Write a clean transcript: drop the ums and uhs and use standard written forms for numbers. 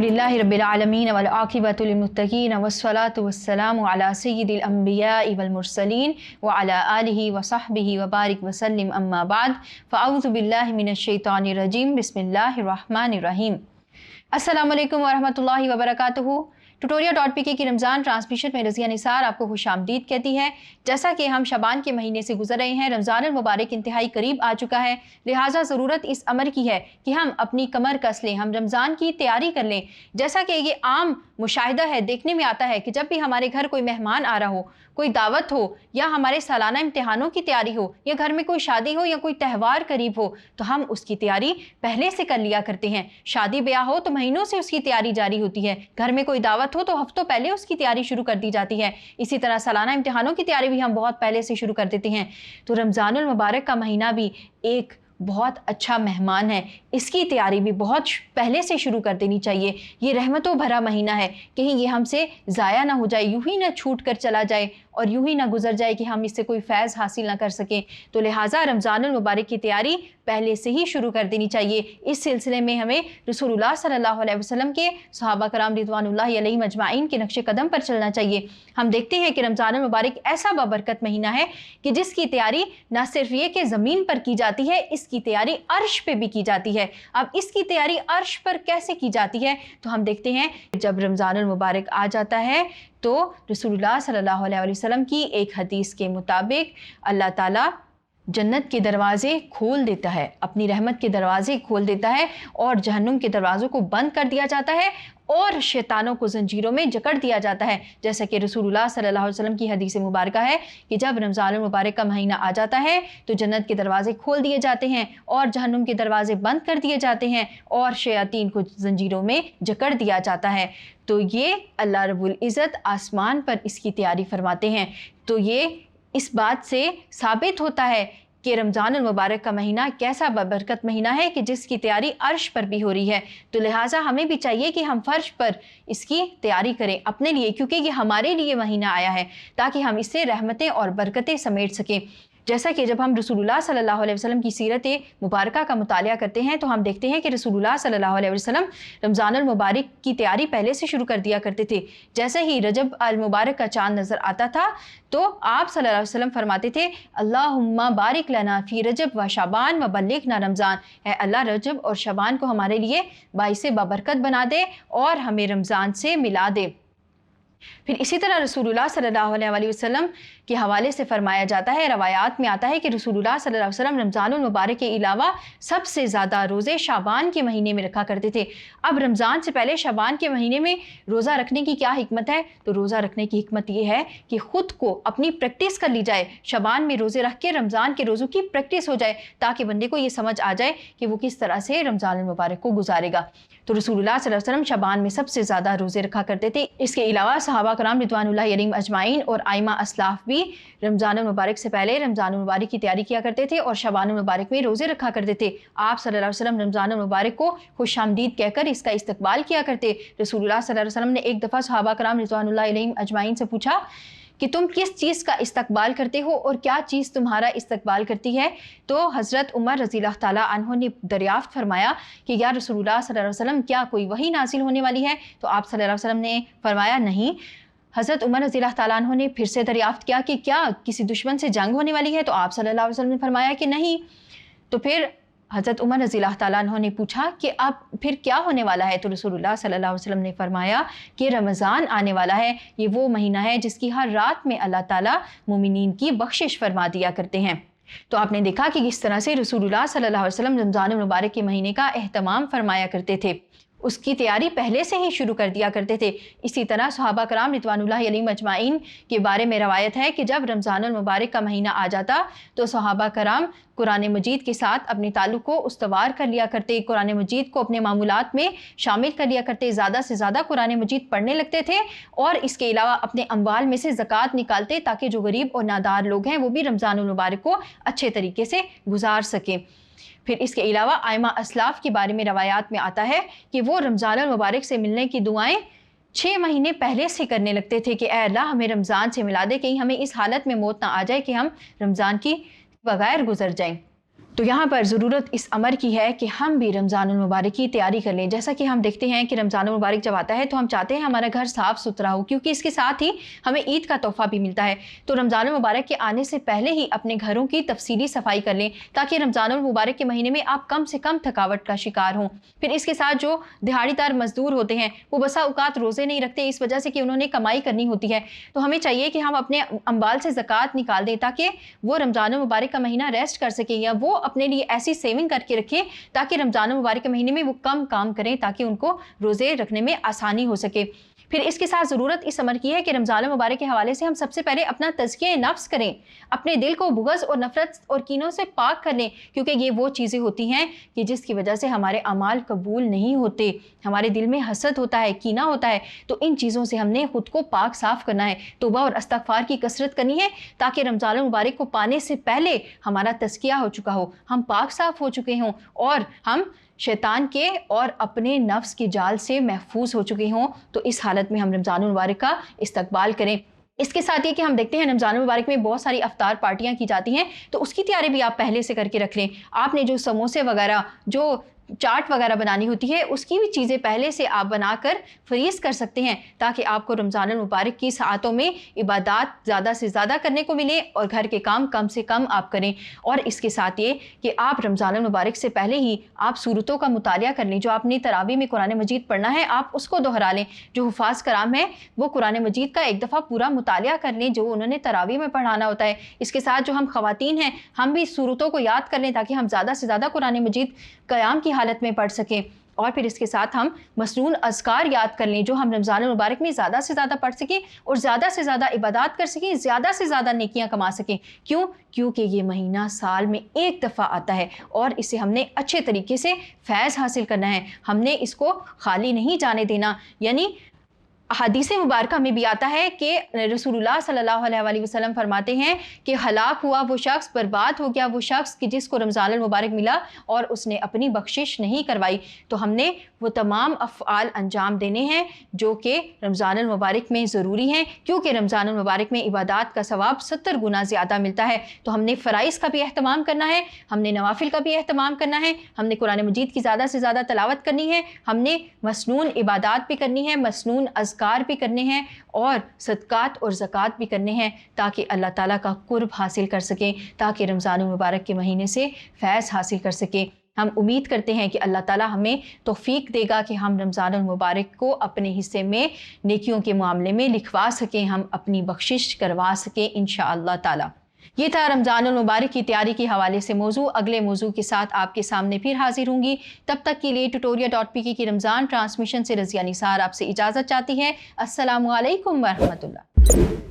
अल्हम्दुलिल्लाहि रब्बिल आलमीन वल आक़िबतु लिल मुत्तक़ीन वस्सलातु वस्सलामु अला सय्यिदिल अंबियाइ वल मुरसलीन व अला आलिहि व सहबिहि व बारिक वसल्लिम अम्मा बाद फ़अऊज़ु बिल्लाहि मिनश शैतानिर रजीम बिस्मिल्लाहिर रहमानिर रहीम। अस्सलामु अलैकुम व रहमतुल्लाहि व बरकातुहू। ट्यूटोरियल.pk की रमज़ान ट्रांसमिशन में रज़िया निसार आपको खुशामदीद कहती है। जैसा कि हम शबान के महीने से गुजर रहे हैं, रमज़ान मुबारक इंतहाई करीब आ चुका है, लिहाजा ज़रूरत इस अमर की है कि हम अपनी कमर कस लें, हम रमज़ान की तैयारी कर लें। जैसा कि ये आम मुशाहिदा है, देखने में आता है कि जब भी हमारे घर कोई मेहमान आ रहा हो, कोई दावत हो या हमारे सालाना इम्तिहानों की तैयारी हो या घर में कोई शादी हो या कोई त्यौहार करीब हो, तो हम उसकी तैयारी पहले से कर लिया करते हैं। शादी ब्याह हो तो महीनों से उसकी तैयारी जारी होती है, घर में कोई दावत हो तो हफ्तों पहले उसकी तैयारी शुरू कर दी जाती है। इसी तरह सालाना इम्तिहानों की तैयारी भी हम बहुत पहले से शुरू कर देते हैं। तो रमज़ानुल मुबारक का महीना भी एक बहुत अच्छा मेहमान है, इसकी तैयारी भी बहुत पहले से शुरू कर देनी चाहिए। ये रहमतों भरा महीना है, कहीं ये हमसे ज़ाया ना हो जाए, यूं ही ना छूट कर चला जाए और यूं ही ना गुजर जाए कि हम इससे कोई फैज़ हासिल ना कर सकें। तो लिहाजा रमज़ानुल मुबारक की तैयारी पहले से ही शुरू कर देनी चाहिए। इस सिलसिले में हमें रसूलुल्लाह सल्लल्लाहु अलैहि वसल्लम के सहाबा कराम रिज़वानुल्लाहि अलैहिम अजमाइन के नक्शे कदम पर चलना चाहिए। हम देखते हैं कि रमज़ानुल मुबारक ऐसा बाबरकत महीना है कि जिसकी तैयारी न सिर्फ ये कि ज़मीन पर की जाती है, इसकी तैयारी अर्श पे भी की जाती है। अब इसकी तैयारी अर्श पर कैसे की जाती है, तो हम देखते हैं जब रमज़ानुल मुबारक आ जाता है तो रसूलुल्लाह सल्लल्लाहु अलैहि वसल्लम की एक हदीस के मुताबिक अल्लाह ताला जन्नत के दरवाज़े खोल देता है, अपनी रहमत के दरवाज़े खोल देता है और जहन्नुम के दरवाज़ों को बंद कर दिया जाता है और शैतानों को जंजीरों में जकड़ दिया जाता है। जैसा कि रसूलुल्लाह सल्लल्लाहु अलैहि वसल्लम की हदीस मुबारक है कि जब रमज़ानुल मुबारक का महीना आ जाता है तो जन्नत के दरवाज़े खोल दिए जाते हैं और जहन्नुम के दरवाज़े बंद कर दिए जाते हैं और शयातीन को जंजीरों में जकड़ दिया जाता है। तो ये अल्लाह रब्बुल इज़्ज़त आसमान पर इसकी तैयारी फरमाते हैं। तो ये इस बात से साबित होता है कि रमज़ानुल मुबारक का महीना कैसा बरकत महीना है कि जिसकी तैयारी अर्श पर भी हो रही है। तो लिहाजा हमें भी चाहिए कि हम फ़र्श पर इसकी तैयारी करें अपने लिए, क्योंकि ये हमारे लिए महीना आया है ताकि हम इससे रहमतें और बरकतें समेट सकें। जैसा कि जब हम रसूलुल्लाह सल्लल्लाहु अलैहि वसल्लम की सीरत मुबारका का मुतालिया करते हैं तो हम देखते हैं कि रसूलुल्लाह सल्लल्लाहु अलैहि वसल्लम रमज़ानुल मुबारक की तैयारी पहले से शुरू कर दिया करते थे। जैसे ही रजब अल मुबारक का चाँद नज़र आता था तो आप सल्लल्लाहु अलैहि वसल्लम फरमाते थे, अल्लाहुम्मा बारिक लना फ़ी रजब व शाबान व बल्लिगना रमज़ान। है अल्लाह रजब और शाबान को हमारे लिए बाइसे बाबरकत बना दे और हमें रमज़ान से मिला दे। फिर इसी तरह रसूलुल्लाह सल्लल्लाहु अलैहि वसल्लम के हवाले से फरमाया जाता है, रवायात में आता है कि रसूलुल्लाह सल्लल्लाहु अलैहि वसल्लम रमज़ानुल मुबारक के अलावा सबसे ज़्यादा रोज़े शाबान के महीने में रखा करते थे। अब रमज़ान से पहले शाबान के महीने में रोज़ा रखने की क्या हिकमत है, तो रोज़ा रखने की हिकमत ये है कि ख़ुद को अपनी प्रैक्टिस कर ली जाए, शाबान में रोज़े रख के रमज़ान के रोज़ों की प्रैक्टिस हो जाए ताकि बंदे को ये समझ आ जाए कि वो किस तरह से रमज़ानुल मुबारक को गुजारेगा। तो रसूलुल्लाह सल्लल्लाहु अलैहि वसल्लम शाबान में सबसे ज़्यादा रोज़े रखा करते थे। इसके अलावा सहाबा कराम रिज़वानुल्लाहि अलैहिम अजमाइन और आइमा असलाफ भी रमज़ानुल मुबारक से पहले रमज़ानुल मुबारक की तैयारी किया करते थे और शबानुल मुबारक में रोज़े रखा करते थे। आप सल्लल्लाहु अलैहि वसल्लम रमज़ानुल मुबारक को खुशामदीद कहकर इसका इस्तकबाल किया करते। रसूलुल्लाह सल्लल्लाहु अलैहि वसल्लम ने एक दफ़ा सहाबा कराम रिज़वानुल्लाहि अलैहिम अजमाइन से पूछा कि तुम किस चीज़ का इस्तकबाल करते हो और क्या चीज़ तुम्हारा इस्तकबाल करती है। तो हज़रत उमर रज़ियल्लाहु ताला अन्हु ने दरियाफ़्त फरमाया कि या रसूलुल्लाह सल्लल्लाहु अलैहि वसल्लम क्या कोई वही नाज़िल होने वाली है। तो आप सल्लल्लाहु अलैहि वसल्लम ने फरमाया नहीं। हज़रत उमर रज़ियल्लाहु ताला अन्हु ने फिर से दरियाफ़्त किया कि क्या किसी दुश्मन से जंग होने वाली है। तो आप सल्लल्लाहु अलैहि वसल्लम ने फरमाया कि नहीं। तो फिर हज़रत उमर रज़ियल्लाहु ताला अन्हु ने पूछा कि अब फिर क्या होने वाला है। तो रसूलुल्लाह सल्लल्लाहु अलैहि वसल्लम ने फरमाया कि रमज़ान आने वाला है, ये वो महीना है जिसकी हर रात में अल्लाह ताला मोमिनीन की बख्शिश फरमा दिया करते हैं। तो आपने देखा कि किस तरह से रसूलुल्लाह सल्लल्लाहु अलैहि वसल्लम रमज़ानुल मुबारक के महीने का एहतमाम फरमाया करते थे, उसकी तैयारी पहले से ही शुरू कर दिया करते थे। इसी तरह सहाबा कराम रिज़वानुल्लाहि अलैहिम अजमाइन के बारे में रवायत है कि जब रमज़ानुल मुबारक का महीना आ जाता तो सहाबा कराम कुरान मजीद के साथ अपने ताल्लुक़ को उस्तवार कर लिया करते, कुरान मजीद को अपने मामूलात में शामिल कर लिया करते, ज़्यादा से ज़्यादा कुरान मजीद पढ़ने लगते थे और इसके अलावा अपने अम्वाल में से ज़कात निकालते ताकि जो गरीब और नादार लोग हैं वो भी रमज़ानुल मुबारक को अच्छे तरीके से गुजार सकें। फिर इसके अलावा आइमा असलाफ के बारे में रवायात में आता है कि वो रमज़ानुल मुबारक से मिलने की दुआएं 6 महीने पहले से करने लगते थे कि ऐ अल्लाह हमें रमज़ान से मिला दे, कहीं हमें इस हालत में मौत ना आ जाए कि हम रमज़ान की बगैर गुजर जाएं। तो यहाँ पर ज़रूरत इस अमर की है कि हम भी रमज़ानुल मुबारक की तैयारी कर लें। जैसा कि हम देखते हैं कि रमज़ानुल मुबारक जब आता है तो हम चाहते हैं हमारा घर साफ़ सुथरा हो, क्योंकि इसके साथ ही हमें ईद का तोहफ़ा भी मिलता है। तो रमज़ानुल मुबारक के आने से पहले ही अपने घरों की तफसीली सफाई कर लें, ताकि रमज़ानुल मुबारक के महीने में आप कम से कम थकावट का शिकार हों। फिर इसके साथ जो दिहाड़ीदार मजदूर होते हैं वो बसा औकात रोज़े नहीं रखते, इस वजह से कि उन्होंने कमाई करनी होती है। तो हमें चाहिए कि हम अपने अम्बाल से ज़कात निकाल दें, ताकि वो रमज़ानुल मुबारक का महीना रेस्ट कर सकें, या वो अपने लिए ऐसी सेविंग करके रखें ताकि रमज़ानुल मुबारक के महीने में वो कम काम करें, ताकि उनको रोज़े रखने में आसानी हो सके। फिर इसके साथ ज़रूरत इस अमर की है कि रमज़ानुल मुबारक के हवाले से हम सबसे पहले अपना तज़किया नफ्स करें, अपने दिल को बुग़्ज़ और नफ़रत और कीनों से पाक कर लें, क्योंकि ये वो चीज़ें होती हैं कि जिसकी वजह से हमारे अमाल कबूल नहीं होते, हमारे दिल में हसद होता है, कीना होता है। तो इन चीज़ों से हमने खुद को पाक साफ़ करना है, तौबा और इस्तिग़फ़ार की कसरत करनी है, ताकि रमज़ानुल मुबारक को पाने से पहले हमारा तज़किया हो चुका हो, हम पाक साफ़ हो चुके हों और हम शैतान के और अपने नफ्स की जाल से महफूज हो चुके हों। तो इस हालत में हम रमज़ानुल मुबारक का इस्तकबाल करें। इसके साथ ये कि हम देखते हैं रमज़ानुल मुबारक में बहुत सारी अफ्तार पार्टियां की जाती हैं, तो उसकी तैयारी भी आप पहले से करके रख लें। आपने जो समोसे वगैरह, जो चाट वगैरह बनानी होती है, उसकी भी चीज़ें पहले से आप बनाकर फ्रीज कर सकते हैं, ताकि आपको रमज़ानुल मुबारक की सातों में इबादत ज़्यादा से ज़्यादा करने को मिले और घर के काम कम से कम आप करें। और इसके साथ ये कि आप रमज़ानुल मुबारक से पहले ही आप सूरतों का मुतालिया कर लें। जो आपने तरावी में कुरान मजीद पढ़ना है आप उसको दोहरा लें। जो हुफ़ाज़ कराम है वो कुरान मजीद का एक दफ़ा पूरा मुतालिया कर लें जो उन्होंने तरावी में पढ़ाना होता है। इसके साथ जो हम ख़वातीन हैं हम भी सूरतों को याद कर लें, ताकि हम ज़्यादा से ज़्यादा कुरान मजीद क़याम की हालत में पढ़ सकें। और फिर इसके साथ हम मसनून अज़कार याद कर लें, जो हम रमज़ानुल मुबारक में ज़्यादा से ज़्यादा पढ़ सकें और ज़्यादा से ज़्यादा इबादत कर सकें, ज़्यादा से ज़्यादा नेकियां कमा सकें। क्यों? क्योंकि ये महीना साल में एक दफ़ा आता है और इसे हमने अच्छे तरीके से फैज़ हासिल करना है, हमने इसको खाली नहीं जाने देना। यानी हदीस मुबारक में भी आता है कि रसूलुल्लाह सल्लल्लाहु अलैहि वसल्लम फरमाते हैं कि हलाक हुआ वो शख्स, बर्बाद हो गया वो शख्स कि जिसको रमज़ानुल मुबारक मिला और उसने अपनी बख्शिश नहीं करवाई। तो हमने वो तमाम अफ़आल अंजाम देने हैं जो कि रमज़ानुल मुबारक में ज़रूरी हैं, क्योंकि रमज़ानुल मुबारक में इबादत का सवाब 70 गुना ज़्यादा मिलता है। तो हमने फ़राइज़ का भी अहतमाम करना है, हमने नवाफिल का भी अहतमाम करना है, हमने कुरान मजीद की ज़्यादा से ज़्यादा तलावत करनी है, हमने मसनून इबादत भी करनी है, मसनून अज़कार भी करने हैं और सदक़ात और ज़कात भी करने हैं, ताकि अल्लाह ताला का कुर्ब हासिल कर सकें, ताकि रमज़ानुल मुबारक के महीने से फैज़ हासिल कर सकें। हम उम्मीद करते हैं कि अल्लाह ताला हमें तौफ़ीक देगा कि हम रमज़ानुल मुबारक को अपने हिस्से में नेकियों के मामले में लिखवा सकें, हम अपनी बख्शिश करवा सकें इंशाअल्लाह ताला। ये था रमज़ानुल मुबारक की तैयारी के हवाले से मौजू। अगले मौजू के साथ आपके सामने फिर हाजिर होंगी। तब तक के लिए tutoria.pk की रमज़ान ट्रांसमिशन से रज़िया निसार आपसे इजाज़त चाहती है। अस्सलामु अलैकुम व रहमतुल्लाह।